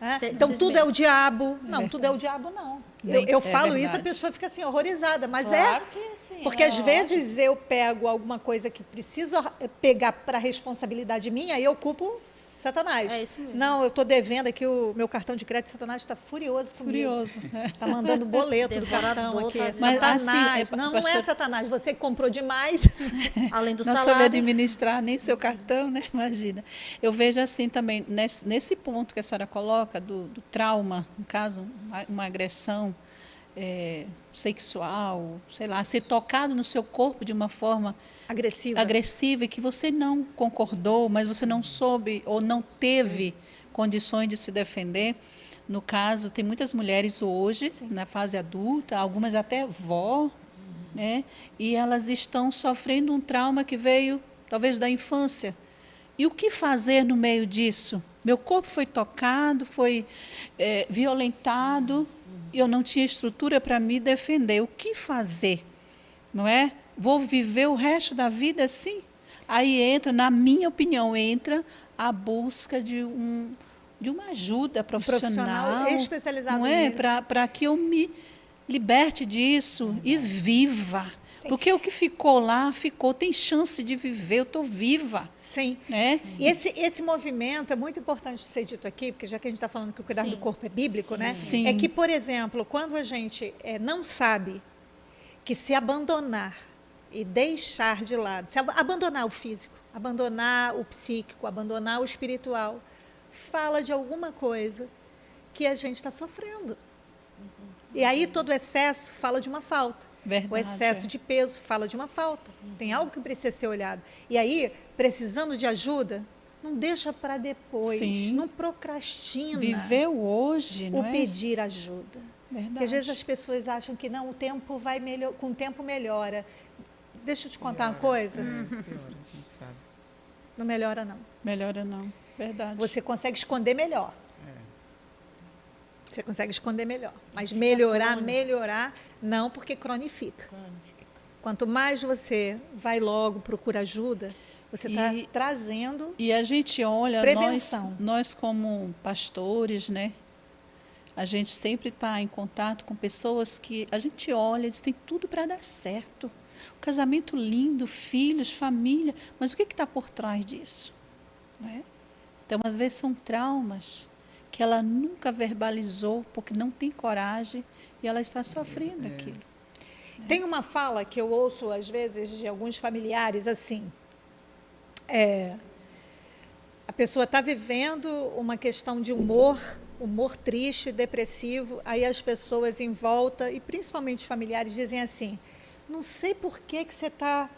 É. Cê- Então vocês tudo é o mesmos. diabo. Não, verdade. tudo é o diabo, não. Nem- Eu é falo isso, a verdade. pessoa fica assim, horrorizada. Mas Claro que sim, porque às é vezes eu pego alguma coisa que preciso pegar para responsabilidade minha e eu culpo Satanás. É isso mesmo. Não, eu estou devendo aqui o meu cartão de crédito, Satanás está furioso comigo. Curioso. Está mandando boleto do Devorador, cartão aqui. tá- Mas, Satanás. assim, não, não é pastor- Satanás. Você comprou demais. Além do Não soube salário. administrar nem seu cartão, né? Imagina. Eu vejo assim também, nesse ponto que a senhora coloca, do trauma, no caso, uma agressão sexual, sei lá, ser tocado no seu corpo de uma forma Agressiva. agressiva e que você não concordou, mas você não soube ou não teve condições de se defender. No caso, tem muitas mulheres hoje, na fase adulta, algumas até vó, né? E elas estão sofrendo um trauma que veio, talvez, da infância. E o que fazer no meio disso? Meu corpo foi tocado, foi violentado, e eu não tinha estrutura para me defender. O que fazer? Não é? Vou viver o resto da vida assim? Aí entra, na minha opinião, entra a busca de uma ajuda profissional especializado não é? nisso. Para que eu me liberte disso e viva. Sim. Porque o que ficou lá, ficou. Tem chance de viver, eu estou viva. Sim. Né? E esse movimento é muito importante ser dito aqui, porque já que a gente está falando que o cuidar do corpo é bíblico, né? Sim. É que, por exemplo, quando a gente não sabe que se abandonar e deixar de lado, abandonar o físico, abandonar o psíquico, abandonar o espiritual, fala de alguma coisa que a gente está sofrendo. E aí todo excesso fala de uma falta. Verdade, O excesso é. de peso fala de uma falta. Tem algo que precisa ser olhado. E aí, precisando de ajuda, não deixa para depois. Sim. Não procrastina Viver o hoje, o não é? pedir ajuda. Verdade. Porque às vezes as pessoas acham que não, o tempo vai com o tempo melhora. Deixa eu te contar uma coisa. Piora, a gente sabe. Não melhora, não. Melhora não. Verdade. Você consegue esconder melhor. É. Você consegue esconder melhor. Mas melhorar, não, porque cronifica. Quanto mais você vai logo, procura ajuda, você está E- trazendo. E a gente olha, Prevenção. nós como pastores, né? A gente sempre está em contato com pessoas que a gente olha e diz, tem tudo para dar certo. Um casamento lindo, filhos, família. Mas o que está por trás disso? Né? Então, às vezes, são traumas que ela nunca verbalizou porque não tem coragem e ela está sofrendo aquilo. Tem uma fala que eu ouço, às vezes, de alguns familiares assim. A pessoa está vivendo uma questão de humor triste, depressivo, aí as pessoas em volta, e principalmente os familiares, dizem assim, não sei por que você está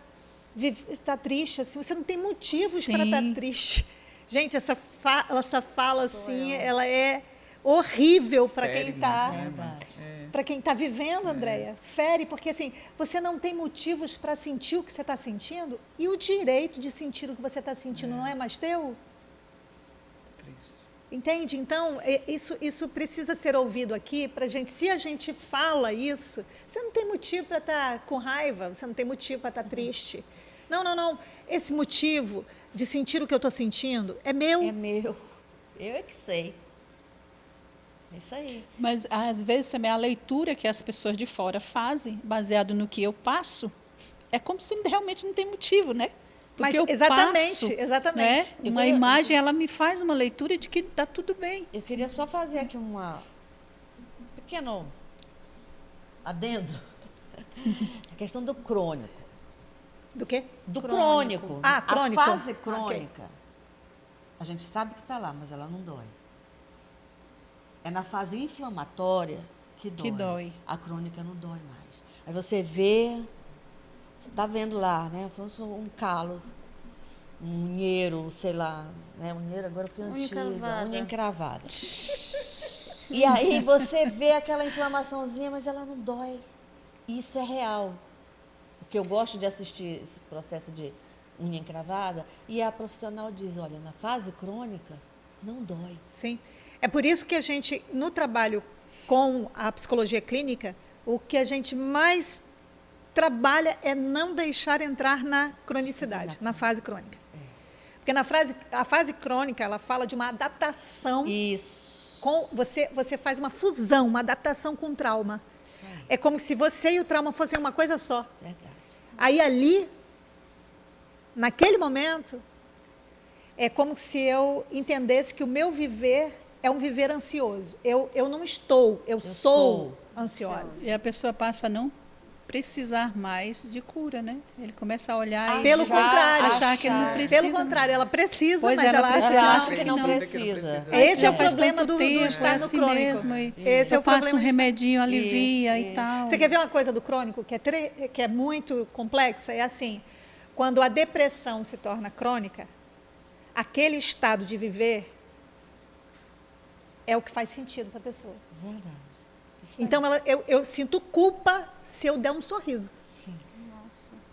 triste assim, você não tem motivos para estar triste. Gente, essa fala assim, ela é horrível para quem Fere está... muito, né, mas, Para quem está vivendo, Andréia, fere, porque assim, você não tem motivos para sentir o que você está sentindo e o direito de sentir o que você está sentindo não é mais teu? triste. Entende? Então, isso precisa ser ouvido aqui para a gente. Se a gente fala isso, você não tem motivo para estar com raiva, você não tem motivo para estar triste. Não, não, não. Esse motivo de sentir o que eu estou sentindo é meu. É meu. Eu é que sei. É isso aí. Mas, às vezes, também a leitura que as pessoas de fora fazem, baseado no que eu passo, é como se realmente não tem motivo, né? Porque eu passo, né? Uma imagem, ela me faz uma leitura de que está tudo bem. Eu queria só fazer aqui um pequeno adendo. A questão do crônico. Do quê? Do crônico. Ah, crônico. A fase Ah, ok. crônica, a gente sabe que está lá, mas ela não dói. É na fase inflamatória que dói. Que dói. A crônica não dói mais. Aí você vê, você está vendo lá, né? Um calo, um unheiro, sei lá, né? Unheiro agora foi Unha antiga, encravada. unha encravada. E aí você vê aquela inflamaçãozinha, mas ela não dói. Isso é real. Porque eu gosto de assistir esse processo de unha encravada e a profissional diz, olha, na fase crônica não dói. Sim. É por isso que a gente, no trabalho com a psicologia clínica, o que a gente mais trabalha é não deixar entrar na cronicidade, na fase crônica. Porque a fase crônica, ela fala de uma adaptação. Isso. Você faz uma fusão, uma adaptação com o trauma. É como se você e o trauma fossem uma coisa só. Verdade. Aí ali, naquele momento, é como se eu entendesse que o meu viver é um viver ansioso. Eu não estou, eu sou ansiosa. E a pessoa passa a não precisar mais de cura, né? Ele começa a olhar e Pelo contrário. achar que ele não precisa. Pelo contrário, ela precisa, Pois mas ela precisa, acha que não não. precisa. Esse é o Já faz problema tanto do tempo, estar é no assim crônico. mesmo, e Esse é eu o passo problema um de- remedinho, alivia Isso, e tal. Você quer ver uma coisa do crônico que é muito complexa? É assim, quando a depressão se torna crônica, aquele estado de viver é o que faz sentido para a pessoa. Verdade. Isso aí. Então, eu sinto culpa se eu der um sorriso. Sim.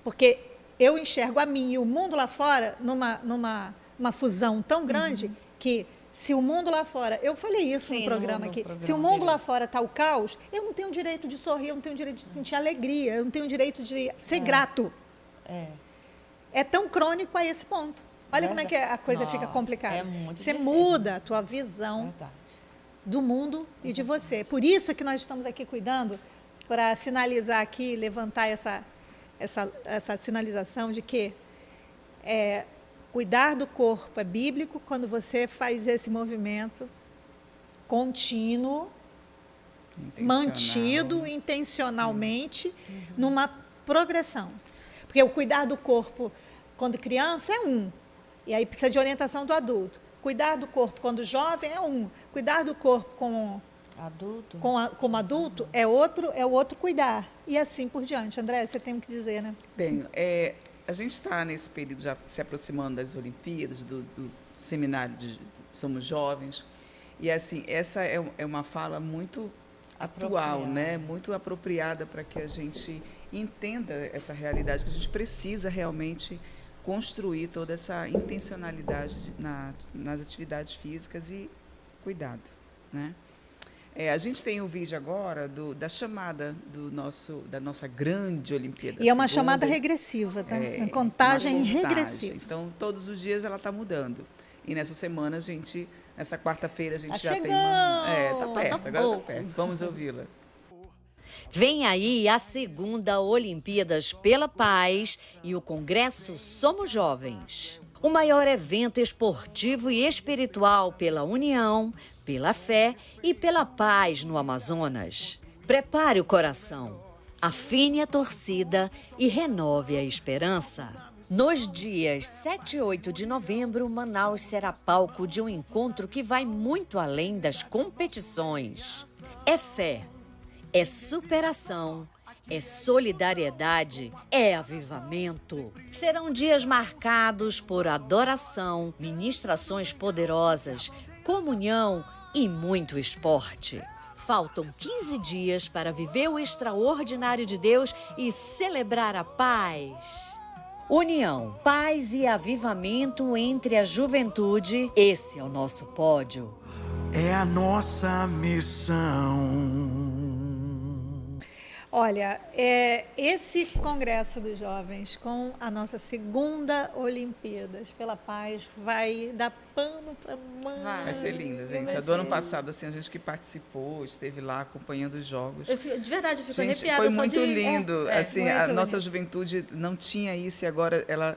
Porque eu enxergo a mim e o mundo lá fora numa fusão tão grande que se o mundo lá fora... Eu falei isso Sim, no programa no aqui. programa Se o mundo lá anterior. fora está o caos, eu não tenho direito de sorrir, eu não tenho direito de sentir alegria, eu não tenho direito de ser grato. É. É tão crônico a esse ponto. Olha como é que a coisa fica Nossa, complicada. é muito Você difícil. muda a tua visão Verdade. do mundo e de você. Por isso que nós estamos aqui cuidando, para sinalizar aqui, levantar essa sinalização de que cuidar do corpo é bíblico quando você faz esse movimento contínuo, mantido intencionalmente numa progressão. Porque o cuidar do corpo quando criança é e aí precisa de orientação do adulto. Cuidar do corpo quando jovem é cuidar do corpo Adulto. como adulto é o outro cuidar. E assim por diante. André, você tem o que dizer, né? Tenho. A gente está nesse período já se aproximando das Olimpíadas, do seminário de Somos Jovens. E, assim, essa é uma fala muito atual, né? Muito apropriada para que a gente entenda essa realidade, que a gente precisa realmente construir toda essa intencionalidade nas atividades físicas e cuidado, né? A gente tem o vídeo agora da chamada da nossa grande Olimpíada. E é uma segunda. chamada regressiva, tá? Uma Uma contagem contagem. regressiva. Então, todos os dias ela está mudando. E nessa semana, nessa quarta-feira, a gente Tá já tem chegando! Está perto, Falta agora pouco. está perto. Vamos ouvi-la. Vem aí a segunda Olimpíadas pela Paz e o Congresso Somos Jovens. O maior evento esportivo e espiritual pela união, pela fé e pela paz no Amazonas. Prepare o coração, afine a torcida e renove a esperança. Nos dias 7 e 8 de novembro, Manaus será palco de um encontro que vai muito além das competições. É fé, é superação, é solidariedade, é avivamento. Serão dias marcados por adoração, ministrações poderosas, comunhão e muito esporte. Faltam 15 dias para viver o extraordinário de Deus e celebrar a paz. União, paz e avivamento entre a juventude, esse é o nosso pódio. É a nossa missão. Olha, esse Congresso dos Jovens, com a nossa segunda Olimpíadas pela Paz, vai dar pano para manga. Vai ser linda, gente. Vai A do ano ser. passado, assim, a gente que participou, esteve lá acompanhando os jogos. De verdade, eu fico Gente, arrepiada. foi só muito de... lindo. Assim, muito a nossa bonito. juventude não tinha isso e agora ela...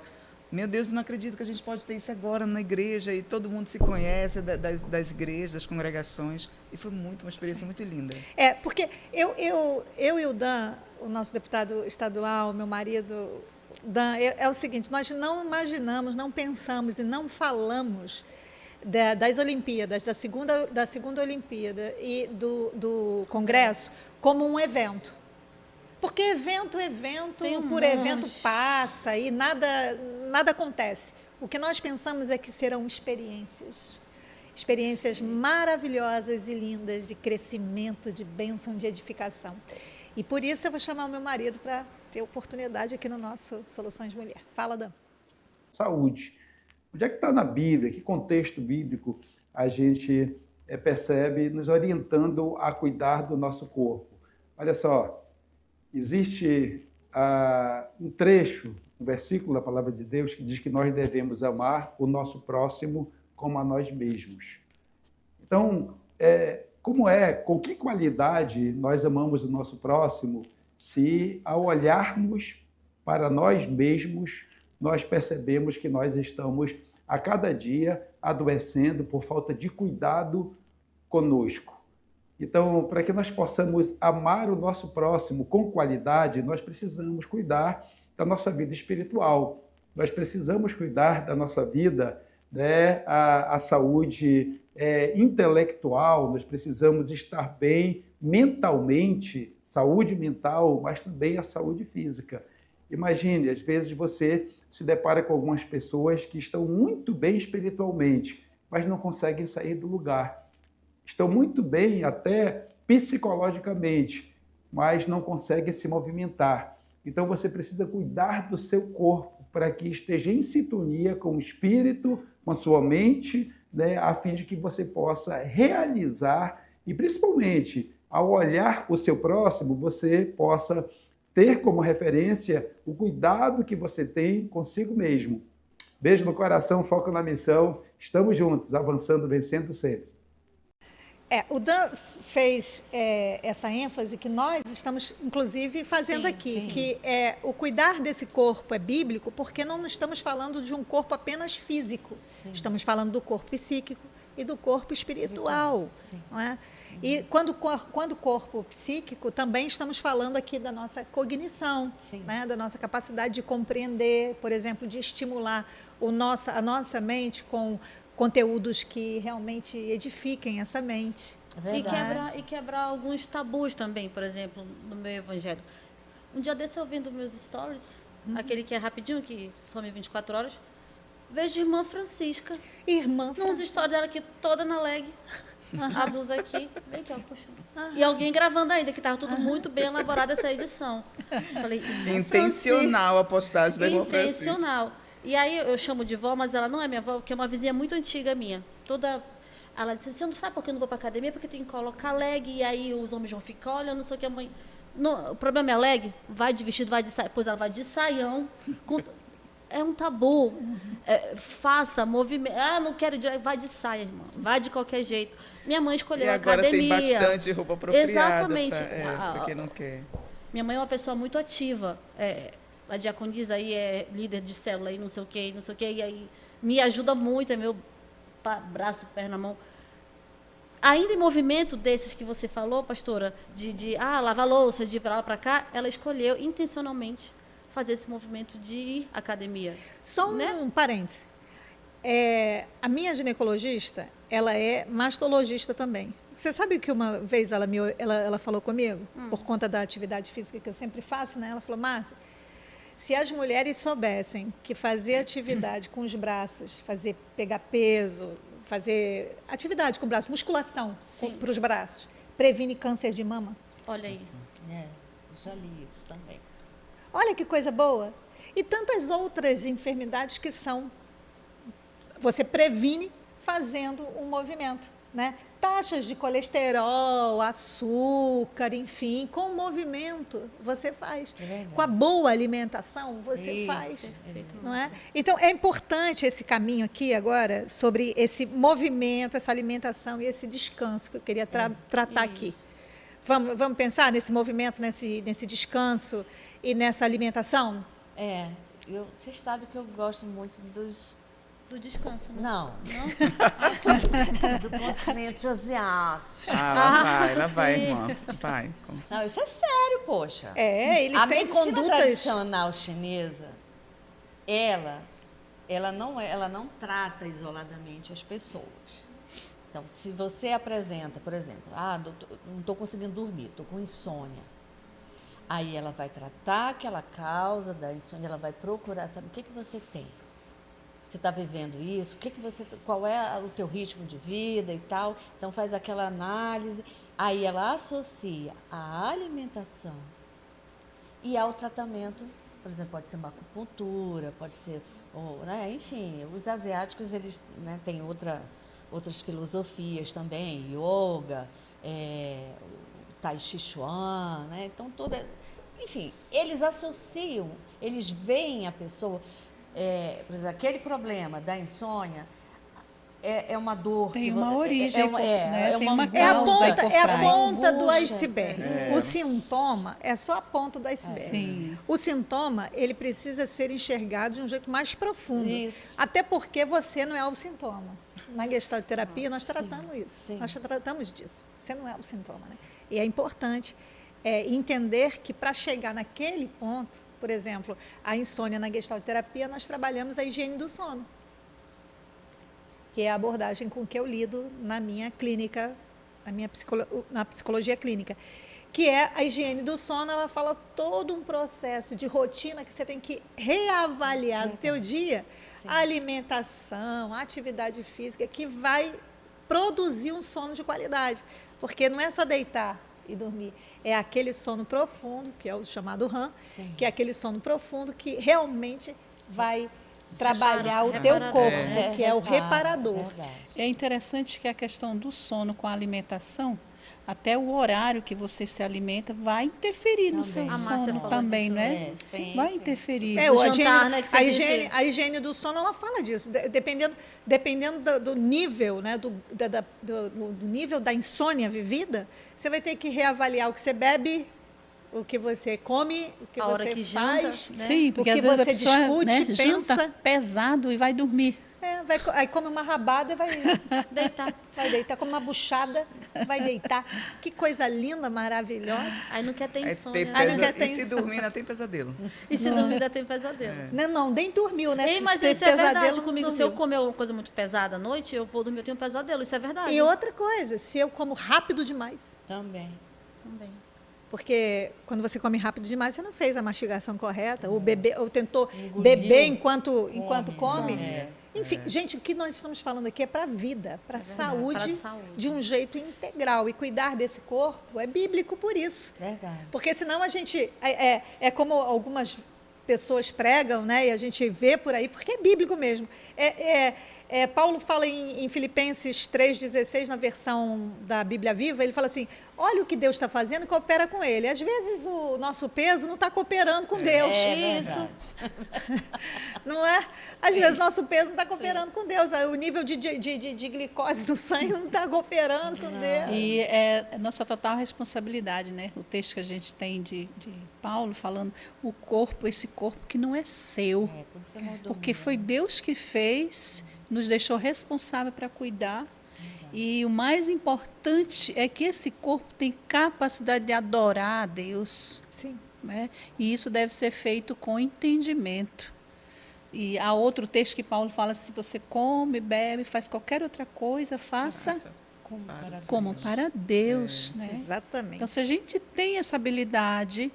Meu Deus, eu não acredito que a gente pode ter isso agora na igreja e todo mundo se conhece das igrejas, das congregações. E foi uma experiência muito linda. Porque eu e o Dan, o nosso deputado estadual, meu marido, Dan, é o seguinte, nós não imaginamos, não pensamos e não falamos das Olimpíadas, da segunda Olimpíada e do Congresso como um evento. Porque evento Tem um por monte. evento passa e nada acontece. O que nós pensamos é que serão experiências maravilhosas e lindas de crescimento, de bênção, de edificação. E por isso eu vou chamar o meu marido para ter oportunidade aqui no nosso Soluções Mulher. Fala, Dan. Saúde. Onde é que está na Bíblia? Que contexto bíblico a gente percebe nos orientando a cuidar do nosso corpo? Olha só, existe um trecho, um versículo da palavra de Deus que diz que nós devemos amar o nosso próximo como a nós mesmos. Então, com que qualidade nós amamos o nosso próximo se, ao olharmos para nós mesmos, nós percebemos que nós estamos, a cada dia, adoecendo por falta de cuidado conosco. Então, para que nós possamos amar o nosso próximo com qualidade, nós precisamos cuidar da nossa vida espiritual. Nós precisamos cuidar da nossa vida, né, a saúde intelectual, nós precisamos estar bem mentalmente, saúde mental, mas também a saúde física. Imagine, às vezes você se depara com algumas pessoas que estão muito bem espiritualmente, mas não conseguem sair do lugar. Estão muito bem até psicologicamente, mas não conseguem se movimentar. Então você precisa cuidar do seu corpo para que esteja em sintonia com o espírito, com a sua mente, né, a fim de que você possa realizar e, principalmente, ao olhar o seu próximo, você possa ter como referência o cuidado que você tem consigo mesmo. Beijo no coração, foco na missão. Estamos juntos, avançando, vencendo sempre. O Dan fez essa ênfase que nós estamos, inclusive, fazendo aqui, que o cuidar desse corpo é bíblico, porque não estamos falando de um corpo apenas físico, estamos falando do corpo psíquico e do corpo espiritual. Não é? E quando corpo psíquico, também estamos falando aqui da nossa cognição, né? Da nossa capacidade de compreender, por exemplo, de estimular a nossa mente com conteúdos que realmente edifiquem essa mente. E quebrar alguns tabus também, por exemplo, no meu evangelho. Um dia desse eu vendo meus stories, aquele que é rapidinho, que some 24 horas, vejo irmã Francisca. Nos stories dela aqui, toda na leg, a blusa aqui, bem aqui, ó, puxa. E alguém gravando ainda, que estava tudo muito bem elaborado essa edição. Falei, intencional a postagem da irmã Francisca. Intencional. E aí eu chamo de vó, mas ela não é minha avó, porque é uma vizinha muito antiga minha. Ela disse, você não sabe por que eu não vou para academia? Porque tem que colocar leg, e aí os homens vão ficar olhando, não sei o que a mãe... Não, o problema é a leg? Vai de vestido, vai de saia. Pois ela vai de saião. É um tabu. Faça movimento. Não quero ir, vai de saia, irmã. Vai de qualquer jeito. Minha mãe escolheu a academia. Agora tem bastante roupa apropriada. Exatamente. Para quem não quer. Minha mãe é uma pessoa muito ativa. A diaconisa aí é líder de célula e não sei o quê, e aí me ajuda muito, é meu braço, perna, mão. Ainda em movimento desses que você falou, pastora, de lavar louça, de ir para lá, para cá, ela escolheu intencionalmente fazer esse movimento de ir à academia. Só um parêntese. A minha ginecologista, ela é mastologista também. Você sabe que uma vez ela falou comigo, por conta da atividade física que eu sempre faço, né? Ela falou, Márcia, se as mulheres soubessem que fazer atividade com os braços, pegar peso, fazer atividade com o braço, musculação para os braços, previne câncer de mama. Olha aí. Já li isso também. Olha que coisa boa. E tantas outras enfermidades que você previne fazendo um movimento, né? Taxas de colesterol, açúcar, enfim, com o movimento você faz. Com a boa alimentação você faz. Não é? Então, é importante esse caminho aqui agora sobre esse movimento, essa alimentação e esse descanso que eu queria tratar aqui. Vamos pensar nesse movimento, nesse descanso e nessa alimentação? Vocês sabem que eu gosto muito do descanso, né? Não. Do continente asiático. Lá vai, irmã. Vai. Não, isso é sério, poxa. Eles têm condutas tradicional chinesa. Ela não trata isoladamente as pessoas. Então, se você apresenta, por exemplo, não estou conseguindo dormir, estou com insônia. Aí ela vai tratar aquela causa da insônia, ela vai procurar, sabe o que você tem? Você está vivendo isso? Qual é o teu ritmo de vida e tal? Então faz aquela análise. Aí ela associa a alimentação e ao tratamento. Por exemplo, pode ser uma acupuntura, pode ser, enfim, os asiáticos eles têm outras filosofias também, yoga, tai chi chuan, né? Então enfim, eles associam, eles veem a pessoa, por exemplo, aquele problema da insônia é uma dor. Tem que uma origem, né? Tem uma É a causa aí ponta, por é a trás. ponta do Angústia. iceberg. O sintoma é só a ponta do iceberg. Sim. O sintoma, ele precisa ser enxergado de um jeito mais profundo. Isso. Até porque você não é o sintoma. Na gestalterapia, nós tratamos isso. sim. Nós tratamos disso. Você não é o sintoma, né? E é importante entender que para chegar naquele ponto, por exemplo, a insônia na gestalterapia, nós trabalhamos a higiene do sono, que é a abordagem com que eu lido na minha clínica, na psicologia clínica, que é a higiene do sono. Ela fala todo um processo de rotina que você tem que reavaliar no teu dia, a alimentação, a atividade física, que vai produzir um sono de qualidade, porque não é só deitar e dormir, é aquele sono profundo, que é o chamado REM, que é aquele sono profundo que realmente vai trabalhar o teu corpo, que é o reparador. É interessante que a questão do sono com a alimentação, até o horário que você se alimenta vai interferir no seu Também. A Márcia sono falou também, disso, né? sim, Vai sim. interferir. É, O a jantar, né, que você disse. a higiene do sono, ela fala disso. Dependendo do nível, né, do nível da insônia vivida, você vai ter que reavaliar o que você bebe, o que você come, o que A hora você que faz. janta, né? Sim, porque O às que vezes a você pessoa, discute, né, pensa. janta pesado e vai dormir. Aí come uma rabada e vai Deitar. vai deitar, come uma buchada, vai deitar. Que coisa linda, maravilhosa. Aí não quer ter Aí insônia. tem né? não quer ter E se dormir, ainda tem pesadelo. E se dormir, ainda tem pesadelo. Não, nem dormiu, né? Ei, mas Se isso é verdade pesadelo, não comigo. Se eu dormiu. comer uma coisa muito pesada à noite, eu vou dormir, eu tenho um pesadelo. Isso é verdade. E outra coisa, se eu como rápido demais, Também. Também. porque quando você come rápido demais, você não fez a mastigação correta, ou tentou Engoliu. beber enquanto come. É. Enfim, gente, o que nós estamos falando aqui é para a vida, para a saúde, Pra saúde. de um jeito integral. E cuidar desse corpo é bíblico por isso. Verdade. Porque senão a gente. É como algumas pessoas pregam, né? E a gente vê por aí, porque é bíblico mesmo. Paulo fala em Filipenses 3,16, na versão da Bíblia Viva, ele fala assim: olha o que Deus está fazendo e coopera com ele. Às vezes o nosso peso não está cooperando com Deus. Isso. Não é? Às vezes nosso peso não está cooperando com Deus. O nível de glicose do sangue não está cooperando com Deus. E é nossa total responsabilidade, né? O texto que a gente tem de Paulo falando, o corpo, esse corpo que não é seu. Quando você não Porque foi Deus que fez, nos deixou responsável para cuidar. E o mais importante é que esse corpo tem capacidade de adorar a Deus, Sim. né? E isso deve ser feito com entendimento. E há outro texto que Paulo fala: se você come, bebe, faz qualquer outra coisa, faça como para Deus, né? Exatamente. Então, se a gente tem essa habilidade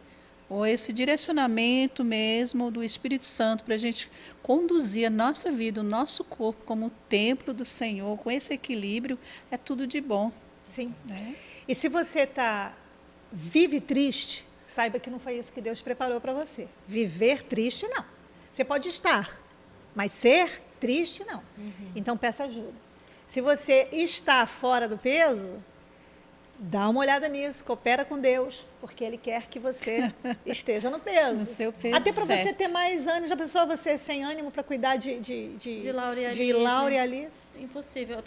ou esse direcionamento mesmo do Espírito Santo para a gente conduzir a nossa vida, o nosso corpo como templo do Senhor, com esse equilíbrio, é tudo de bom. Sim. Né? E se você vive triste, saiba que não foi isso que Deus preparou para você. Viver triste, não. Você pode estar, mas ser triste, não. Então, peça ajuda. Se você está fora do peso, dá uma olhada nisso, coopera com Deus, porque Ele quer que você esteja no peso. No seu peso Até para você certo. ter mais ânimo. Já pensou você sem ânimo para cuidar de Laura e de Laura e Alice? Impossível.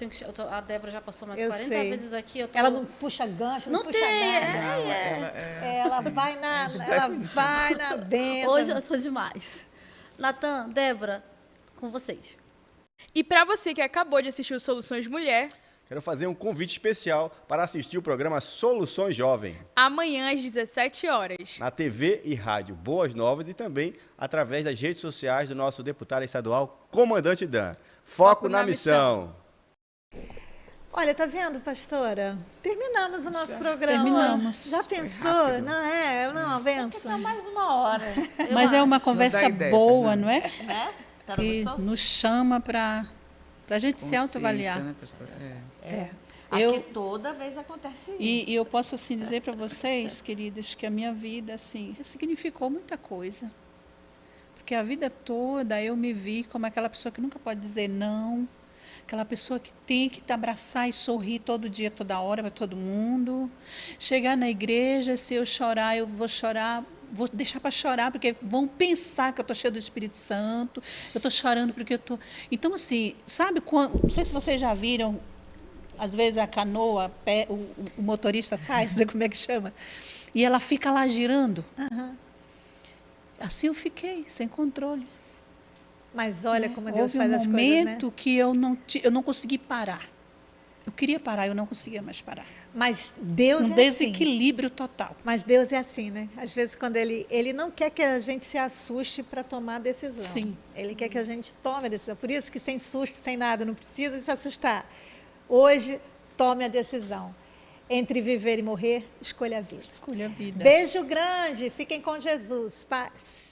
A Débora já passou mais Eu 40 sei. vezes aqui. Eu tô... Ela não puxa gancho, não, Não puxa tem, nada. Ela vai na benção. Hoje eu tô demais. Natan, Débora, com vocês. E para você que acabou de assistir o Soluções Mulher, quero fazer um convite especial para assistir o programa Soluções Jovem, amanhã às 17 horas. na TV e rádio Boas Novas e também através das redes sociais do nosso deputado estadual, Comandante Dan. Foco na missão. Olha, tá vendo, pastora? Terminamos o nosso programa. Terminamos. Já pensou? Não é? Não, benção. Tá mais uma hora. Mas é uma conversa ideia, boa, Fernanda. não é? Né? A senhora Que gostou? nos chama para a gente se autoavaliar. Né, pastora? Eu- Aqui toda vez acontece isso. E eu posso assim dizer para vocês, queridas, que a minha vida assim ressignificou muita coisa. Porque a vida toda eu me vi como aquela pessoa que nunca pode dizer não, aquela pessoa que tem que te abraçar e sorrir todo dia, toda hora para todo mundo. Chegar na igreja, se eu chorar, eu vou chorar vou deixar para chorar, porque vão pensar que eu estou cheia do Espírito Santo, eu estou chorando porque eu estou... Então, assim, sabe, não sei se vocês já viram, às vezes a canoa, o motorista sai, não sei como é que chama, e ela fica lá girando. Assim eu fiquei, sem controle. Mas olha como Deus Houve faz as coisas, né? um momento que eu não consegui parar. Eu queria parar, eu não conseguia mais parar. Mas Deus Um é desequilíbrio assim. total. Mas Deus é assim, né? Às vezes, quando Ele não quer que a gente se assuste para tomar a decisão. Sim. Ele quer que a gente tome a decisão. Por isso que sem susto, sem nada, não precisa se assustar. Hoje, tome a decisão. Entre viver e morrer, escolha a vida. Escolha a vida. Beijo grande. Fiquem com Jesus. Paz.